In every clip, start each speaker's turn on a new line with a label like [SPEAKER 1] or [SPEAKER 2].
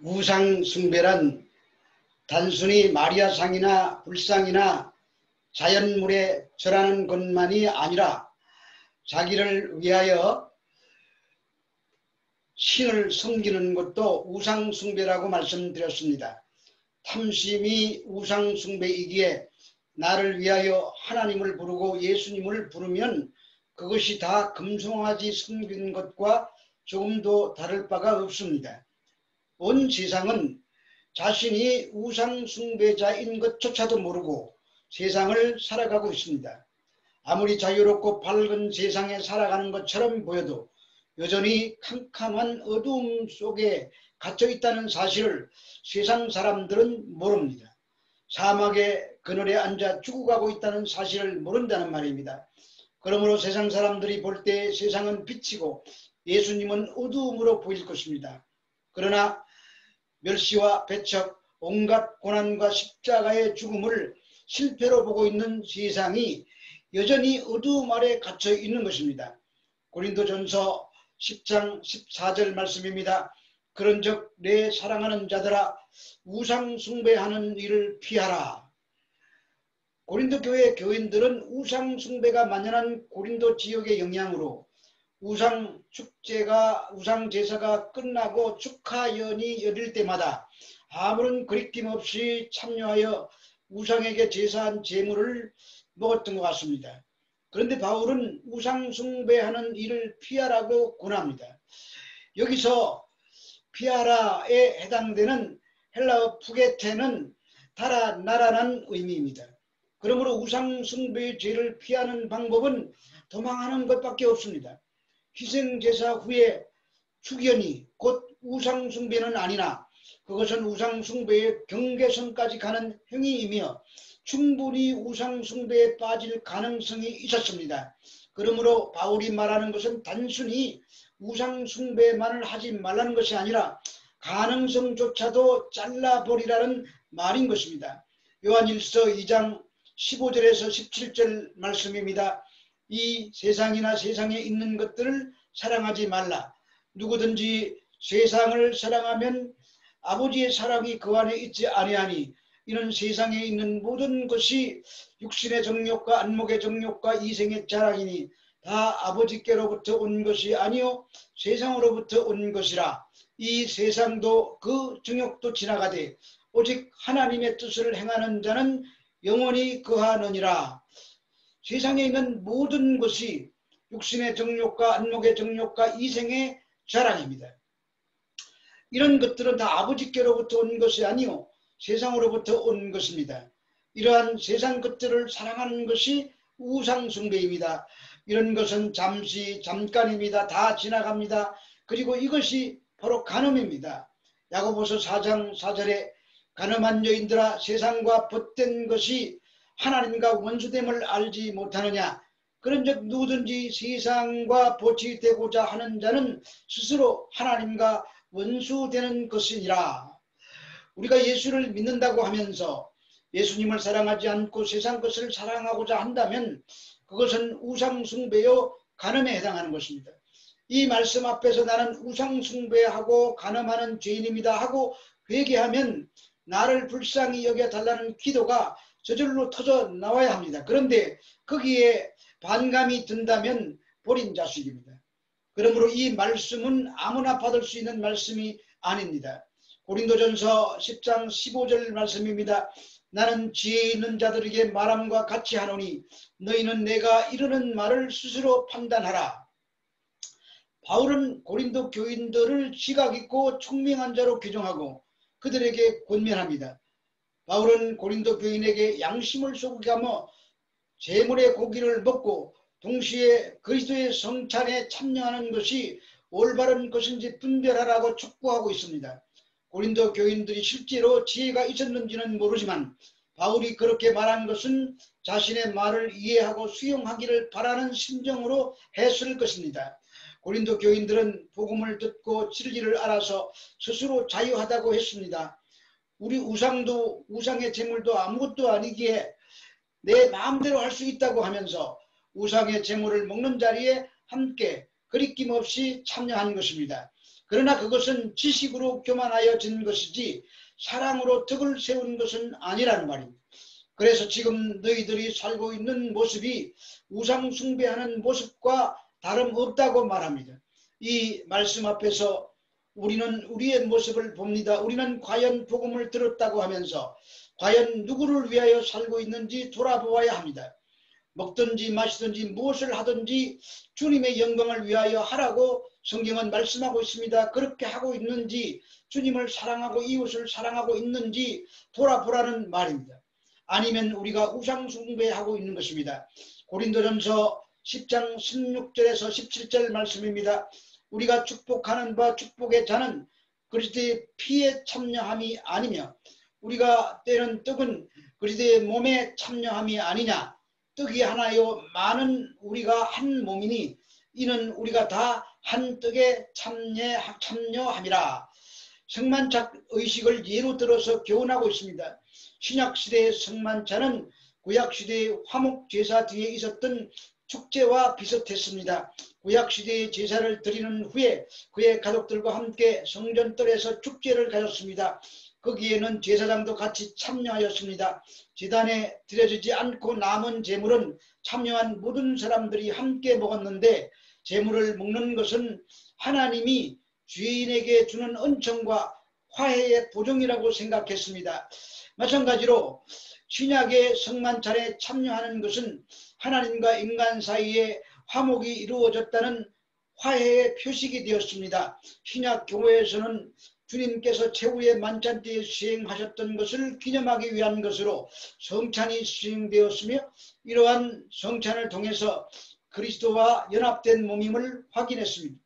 [SPEAKER 1] 우상숭배란 단순히 마리아상이나 불상이나 자연물에 절하는 것만이 아니라 자기를 위하여 신을 섬기는 것도 우상숭배라고 말씀드렸습니다. 탐심이 우상숭배이기에 나를 위하여 하나님을 부르고 예수님을 부르면 그것이 다 금송아지 섬기는 것과 조금도 다를 바가 없습니다. 온 세상은 자신이 우상 숭배자인 것조차도 모르고 세상을 살아가고 있습니다. 아무리 자유롭고 밝은 세상에 살아가는 것처럼 보여도 여전히 캄캄한 어두움 속에 갇혀 있다는 사실을 세상 사람들은 모릅니다. 사막의 그늘에 앉아 죽어가고 있다는 사실을 모른다는 말입니다. 그러므로 세상 사람들이 볼 때 세상은 빛이고 예수님은 어두움으로 보일 것입니다. 그러나 멸시와 배척, 온갖 고난과 십자가의 죽음을 실패로 보고 있는 세상이 여전히 어두움 아래 갇혀 있는 것입니다. 고린도전서 10장 14절 말씀입니다. 그런즉 내 사랑하는 자들아 우상 숭배하는 일을 피하라. 고린도 교회 교인들은 우상 숭배가 만연한 고린도 지역의 영향으로 우상 축제가 우상 제사가 끝나고 축하연이 열릴 때마다 아무런 거리낌 없이 참여하여 우상에게 제사한 제물을 먹었던 것 같습니다. 그런데 바울은 우상 숭배하는 일을 피하라고 권합니다. 여기서 피하라에 해당되는 헬라어 푸게테는 달아나라는 의미입니다. 그러므로 우상 숭배의 죄를 피하는 방법은 도망하는 것밖에 없습니다. 희생제사 후에 축연이 곧 우상 숭배는 아니나 그것은 우상 숭배의 경계선까지 가는 행위이며 충분히 우상 숭배에 빠질 가능성이 있었습니다. 그러므로 바울이 말하는 것은 단순히 우상 숭배만을 하지 말라는 것이 아니라 가능성조차도 잘라버리라는 말인 것입니다. 요한일서 2장 15절에서 17절 말씀입니다. 이 세상이나 세상에 있는 것들을 사랑하지 말라. 누구든지 세상을 사랑하면 아버지의 사랑이 그 안에 있지 아니하니 이는 세상에 있는 모든 것이 육신의 정욕과 안목의 정욕과 이생의 자랑이니 다 아버지께로부터 온 것이 아니요 세상으로부터 온 것이라. 이 세상도 그 정욕도 지나가되 오직 하나님의 뜻을 행하는 자는 영원히 거하느니라. 세상에 있는 모든 것이 육신의 정욕과 안목의 정욕과 이생의 자랑입니다. 이런 것들은 다 아버지께로부터 온 것이 아니요 세상으로부터 온 것입니다. 이러한 세상 것들을 사랑하는 것이 우상 숭배입니다. 이런 것은 잠깐입니다. 다 지나갑니다. 그리고 이것이 바로 간음입니다. 야고보서 4장 4절에 간음한 여인들아 세상과 벗된 것이 하나님과 원수됨을 알지 못하느냐. 그런즉 누구든지 세상과 보치되고자 하는 자는 스스로 하나님과 원수되는 것이니라. 우리가 예수를 믿는다고 하면서 예수님을 사랑하지 않고 세상 것을 사랑하고자 한다면 그것은 우상 숭배요 간음에 해당하는 것입니다. 이 말씀 앞에서 나는 우상 숭배하고 간음하는 죄인입니다 하고 회개하면 나를 불쌍히 여겨달라는 기도가 저절로 터져 나와야 합니다. 그런데 거기에 반감이 든다면 버린 자식입니다. 그러므로 이 말씀은 아무나 받을 수 있는 말씀이 아닙니다. 고린도전서 10장 15절 말씀입니다. 나는 지혜 있는 자들에게 말함과 같이 하노니 너희는 내가 이르는 말을 스스로 판단하라. 바울은 고린도 교인들을 지각 있고 총명한 자로 규정하고 그들에게 권면합니다. 바울은 고린도 교인에게 양심을 속이게 하며 제물의 고기를 먹고 동시에 그리스도의 성찬에 참여하는 것이 올바른 것인지 분별하라고 촉구하고 있습니다. 고린도 교인들이 실제로 지혜가 있었는지는 모르지만 바울이 그렇게 말한 것은 자신의 말을 이해하고 수용하기를 바라는 심정으로 했을 것입니다. 고린도 교인들은 복음을 듣고 진리를 알아서 스스로 자유하다고 했습니다. 우리 우상도 우상의 제물도 아무것도 아니기에 내 마음대로 할 수 있다고 하면서 우상의 제물을 먹는 자리에 함께 거리낌 없이 참여한 것입니다. 그러나 그것은 지식으로 교만하여진 것이지 사랑으로 덕을 세운 것은 아니라는 말입니다. 그래서 지금 너희들이 살고 있는 모습이 우상 숭배하는 모습과 다름없다고 말합니다. 이 말씀 앞에서 우리는 우리의 모습을 봅니다. 우리는 과연 복음을 들었다고 하면서 과연 누구를 위하여 살고 있는지 돌아보아야 합니다. 먹든지 마시든지 무엇을 하든지 주님의 영광을 위하여 하라고 성경은 말씀하고 있습니다. 그렇게 하고 있는지, 주님을 사랑하고 이웃을 사랑하고 있는지 돌아보라는 말입니다. 아니면 우리가 우상 숭배하고 있는 것입니다. 고린도전서 10장 16절에서 17절 말씀입니다. 우리가 축복하는 바 축복의 자는 그리스도의 피에 참여함이 아니며 우리가 떼는 떡은 그리스도의 몸에 참여함이 아니냐. 떡이 하나요 많은 우리가 한 몸이니 이는 우리가 다 한 떡에 참여함이라. 성만찬 의식을 예로 들어서 교훈하고 있습니다. 신약시대의 성만찬은 구약시대의 화목제사 뒤에 있었던 축제와 비슷했습니다. 구약시대의 제사를 드리는 후에 그의 가족들과 함께 성전뜰에서 축제를 가졌습니다. 거기에는 제사장도 같이 참여하였습니다. 제단에 드려지지 않고 남은 제물은 참여한 모든 사람들이 함께 먹었는데 제물을 먹는 것은 하나님이 죄인에게 주는 은총과 화해의 보정이라고 생각했습니다. 마찬가지로 신약의 성만찬에 참여하는 것은 하나님과 인간 사이에 화목이 이루어졌다는 화해의 표식이 되었습니다. 신약 교회에서는 주님께서 최후의 만찬 때에 수행하셨던 것을 기념하기 위한 것으로 성찬이 수행되었으며 이러한 성찬을 통해서 그리스도와 연합된 몸임을 확인했습니다.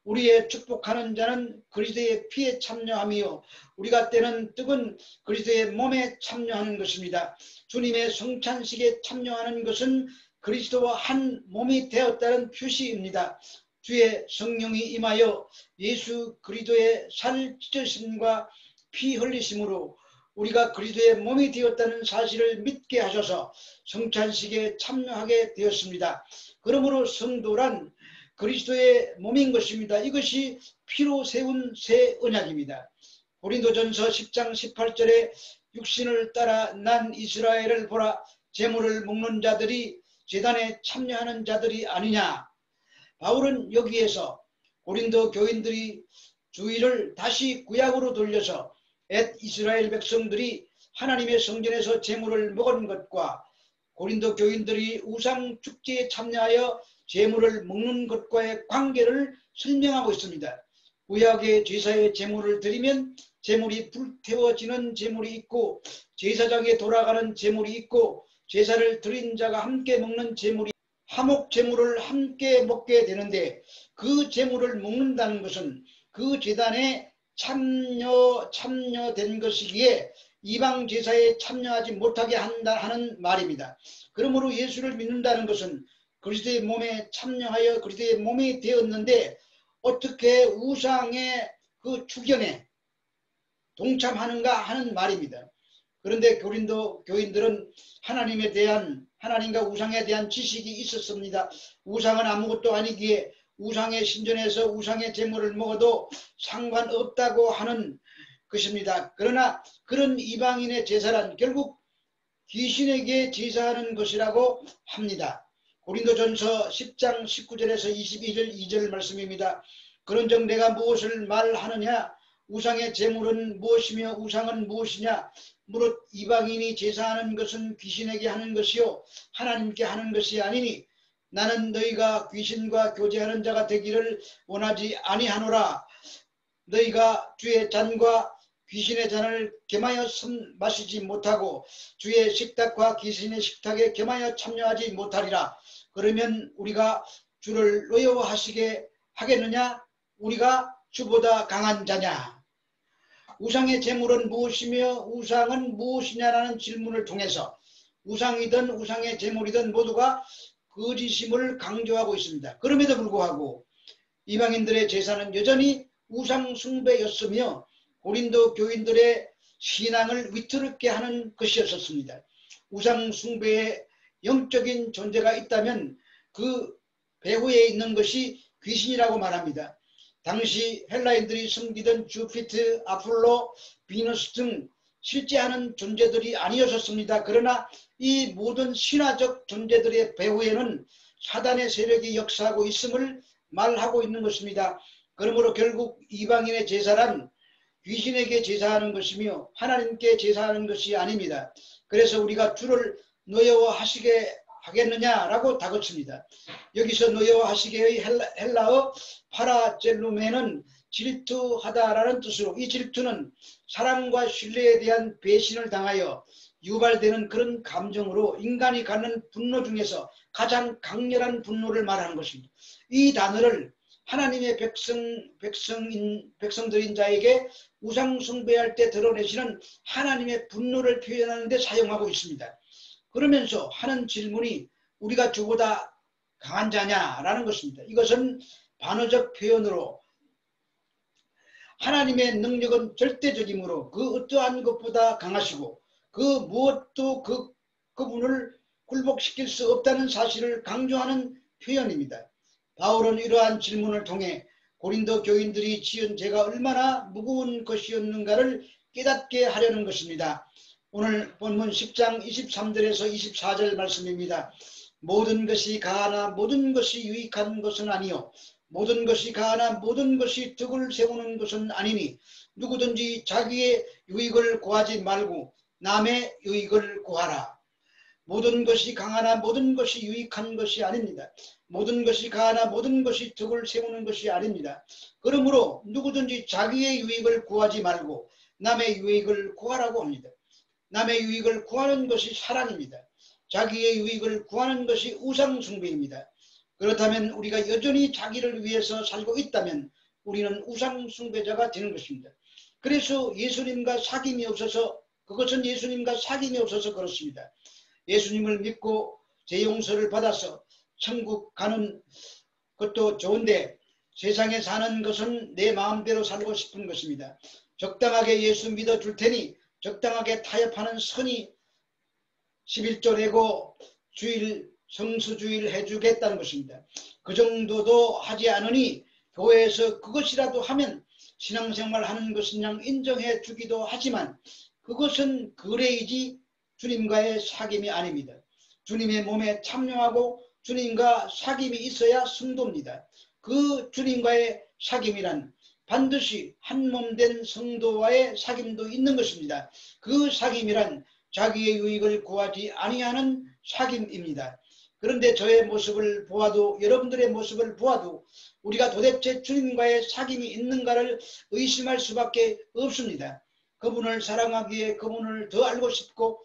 [SPEAKER 1] 우리의 축복하는 자는 그리스도의 피에 참여하며 우리가 떼는 떡은 그리스도의 몸에 참여하는 것입니다. 주님의 성찬식에 참여하는 것은 그리스도와 한 몸이 되었다는 표시입니다. 주의 성령이 임하여 예수 그리스도의 살 찢으심과 피 흘리심으로 우리가 그리스도의 몸이 되었다는 사실을 믿게 하셔서 성찬식에 참여하게 되었습니다. 그러므로 성도란 그리스도의 몸인 것입니다. 이것이 피로 세운 새 언약입니다. 고린도전서 10장 18절에 육신을 따라 난 이스라엘을 보라. 제물을 먹는 자들이 제단에 참여하는 자들이 아니냐. 바울은 여기에서 고린도 교인들이 주의를 다시 구약으로 돌려서 옛 이스라엘 백성들이 하나님의 성전에서 제물을 먹은 것과 고린도 교인들이 우상 축제에 참여하여 제물을 먹는 것과의 관계를 설명하고 있습니다. 구약의 제사의 제물을 드리면 제물이 불태워지는 제물이 있고 제사장에 돌아가는 제물이 있고 제사를 드린 자가 함께 먹는 제물이 화목 제물을 함께 먹게 되는데 그 제물을 먹는다는 것은 그 제단에 참여된 것이기에 이방 제사에 참여하지 못하게 한다 하는 말입니다. 그러므로 예수를 믿는다는 것은 그리스도의 몸에 참여하여 그리스도의 몸이 되었는데 어떻게 우상의 그 주견에 동참하는가 하는 말입니다. 그런데 고린도 교인들은 하나님과 우상에 대한 지식이 있었습니다. 우상은 아무것도 아니기에 우상의 신전에서 우상의 제물을 먹어도 상관없다고 하는 것입니다. 그러나 그런 이방인의 제사란 결국 귀신에게 제사하는 것이라고 합니다. 고린도전서 10장 19절에서 22절 2절 말씀입니다. 그런즉 내가 무엇을 말하느냐? 우상의 제물은 무엇이며 우상은 무엇이냐? 무릇 이방인이 제사하는 것은 귀신에게 하는 것이요 하나님께 하는 것이 아니니 나는 너희가 귀신과 교제하는 자가 되기를 원하지 아니하노라. 너희가 주의 잔과 귀신의 잔을 겸하여 마시지 못하고 주의 식탁과 귀신의 식탁에 겸하여 참여하지 못하리라. 그러면 우리가 주를 노여워하시게 하겠느냐? 우리가 주보다 강한 자냐? 우상의 제물은 무엇이며 우상은 무엇이냐라는 질문을 통해서 우상이든 우상의 제물이든 모두가 거짓임을 강조하고 있습니다. 그럼에도 불구하고 이방인들의 제사는 여전히 우상 숭배였으며 고린도 교인들의 신앙을 위태롭게 하는 것이었습니다. 우상 숭배에 영적인 존재가 있다면 그 배후에 있는 것이 귀신이라고 말합니다. 당시 헬라인들이 섬기던 주피트, 아폴로, 비너스 등 실제하는 존재들이 아니었습니다. 그러나 이 모든 신화적 존재들의 배후에는 사단의 세력이 역사하고 있음을 말하고 있는 것입니다. 그러므로 결국 이방인의 제사란 귀신에게 제사하는 것이며 하나님께 제사하는 것이 아닙니다. 그래서 우리가 주를 노여워하시게 하겠느냐라고 다그칩니다. 여기서 노여하시게의 헬라어 파라젤루메는 질투하다라는 뜻으로, 이 질투는 사랑과 신뢰에 대한 배신을 당하여 유발되는 그런 감정으로 인간이 갖는 분노 중에서 가장 강렬한 분노를 말하는 것입니다. 이 단어를 하나님의 백성들인 자에게 우상 숭배할 때 드러내시는 하나님의 분노를 표현하는 데 사용하고 있습니다. 그러면서 하는 질문이 우리가 주보다 강한 자냐라는 것입니다. 이것은 반어적 표현으로 하나님의 능력은 절대적이므로 그 어떠한 것보다 강하시고 그 무엇도 그분을 굴복시킬 수 없다는 사실을 강조하는 표현입니다. 바울은 이러한 질문을 통해 고린도 교인들이 지은 죄가 얼마나 무거운 것이었는가를 깨닫게 하려는 것입니다. 오늘 본문 10장 23절에서 24절 말씀입니다. 모든 것이 가하나 모든 것이 유익한 것은 아니요 모든 것이 가하나 모든 것이 덕을 세우는 것은 아니니 누구든지 자기의 유익을 구하지 말고 남의 유익을 구하라. 모든 것이 강하나 모든 것이 유익한 것이 아닙니다. 모든 것이 가하나 모든 것이 덕을 세우는 것이 아닙니다. 그러므로 누구든지 자기의 유익을 구하지 말고 남의 유익을 구하라고 합니다. 남의 유익을 구하는 것이 사랑입니다. 자기의 유익을 구하는 것이 우상숭배입니다. 그렇다면 우리가 여전히 자기를 위해서 살고 있다면 우리는 우상숭배자가 되는 것입니다. 그래서 예수님과 사귐이 없어서, 그것은 예수님과 사귐이 없어서 그렇습니다. 예수님을 믿고 죄 용서를 받아서 천국 가는 것도 좋은데 세상에 사는 것은 내 마음대로 살고 싶은 것입니다. 적당하게 예수 믿어줄 테니 적당하게 타협하는 선이 11조 내고 주일 성수주일 해주겠다는 것입니다. 그 정도도 하지 않으니 교회에서 그것이라도 하면 신앙생활 하는 것은 그냥 인정해 주기도 하지만 그것은 거래이지 주님과의 사귐이 아닙니다. 주님의 몸에 참여하고 주님과 사귐이 있어야 성도입니다. 그 주님과의 사귐이란 반드시 한 몸 된 성도와의 사귐도 있는 것입니다. 그 사귐이란 자기의 유익을 구하지 아니하는 사귐입니다. 그런데 저의 모습을 보아도, 여러분들의 모습을 보아도 우리가 도대체 주님과의 사귐이 있는가를 의심할 수밖에 없습니다. 그분을 사랑하기에 그분을 더 알고 싶고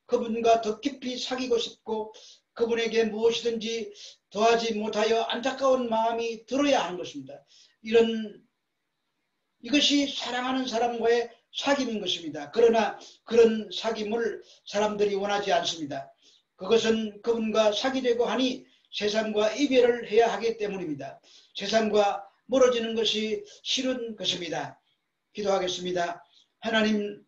[SPEAKER 1] 그분과 더 깊이 사귀고 싶고 그분에게 무엇이든지 더하지 못하여 안타까운 마음이 들어야 하는 것입니다. 이것이 사랑하는 사람과의 사귐인 것입니다. 그러나 그런 사귐을 사람들이 원하지 않습니다. 그것은 그분과 사귀려고 하니 세상과 이별을 해야 하기 때문입니다. 세상과 멀어지는 것이 싫은 것입니다. 기도하겠습니다. 하나님,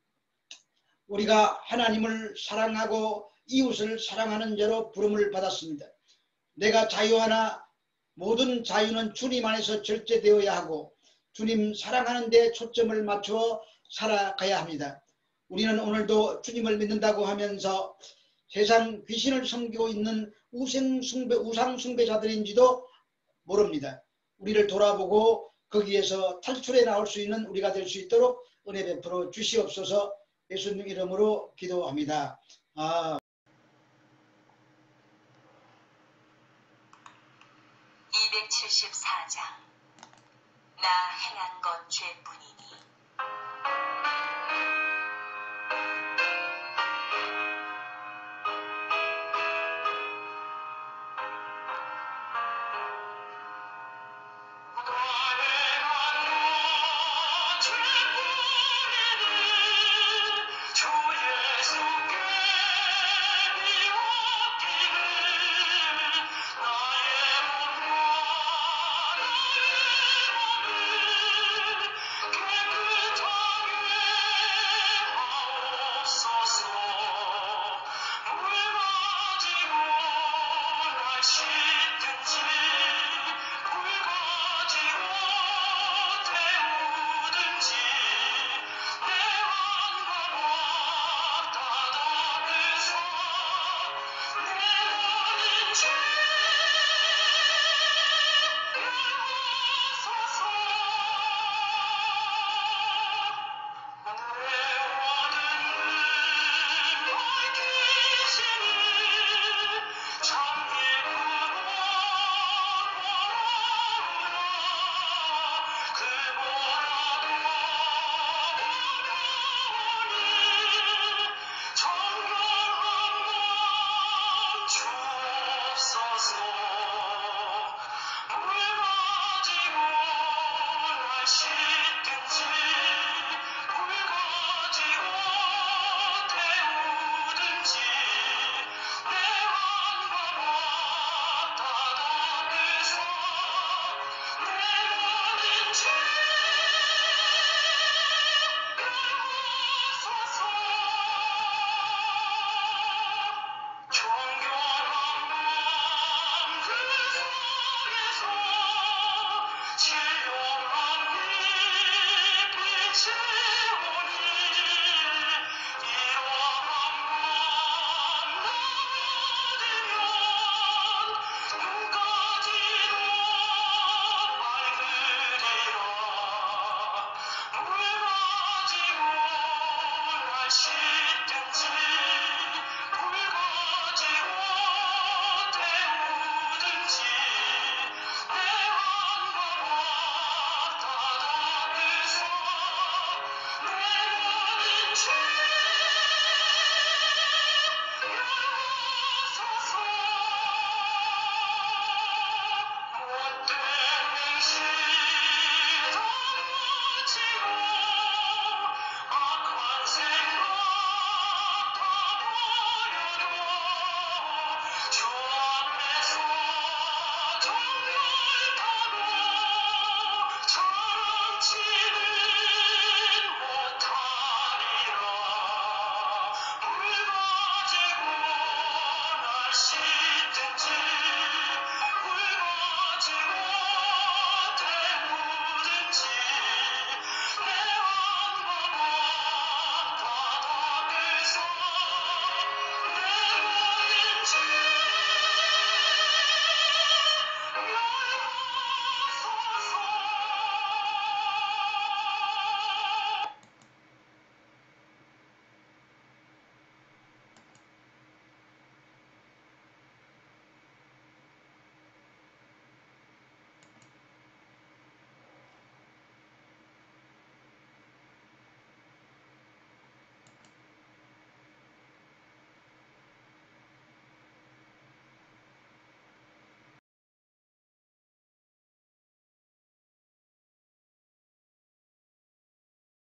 [SPEAKER 1] 우리가 하나님을 사랑하고 이웃을 사랑하는 자로 부름을 받았습니다. 내가 자유하나 모든 자유는 주님 안에서 절제되어야 하고 주님 사랑하는 데 초점을 맞추어 살아가야 합니다. 우리는 오늘도 주님을 믿는다고 하면서 세상 귀신을 섬기고 있는 우상숭배자들인지도 모릅니다. 우리를 돌아보고 거기에서 탈출해 나올 수 있는 우리가 될 수 있도록 은혜 베풀어 주시옵소서. 예수님 이름으로 기도합니다.
[SPEAKER 2] 274장. 나 행한 것 죄뿐이니 씻든지 물 가지고 태우든지 마시든지 붉어지고 태우든지 내 마음과 바다에서 내 모든 죄 열어소서. 정결한 밤그 속에서 신령한 빛이 오니 이러한 밤 나와지면 눈까지도 밝으리라. 물 가지고 날 씻든지 붉어지고 태우든지 내 맘과 바다에서 내 모든 죄 열어소서. 못된 행실 다 마치고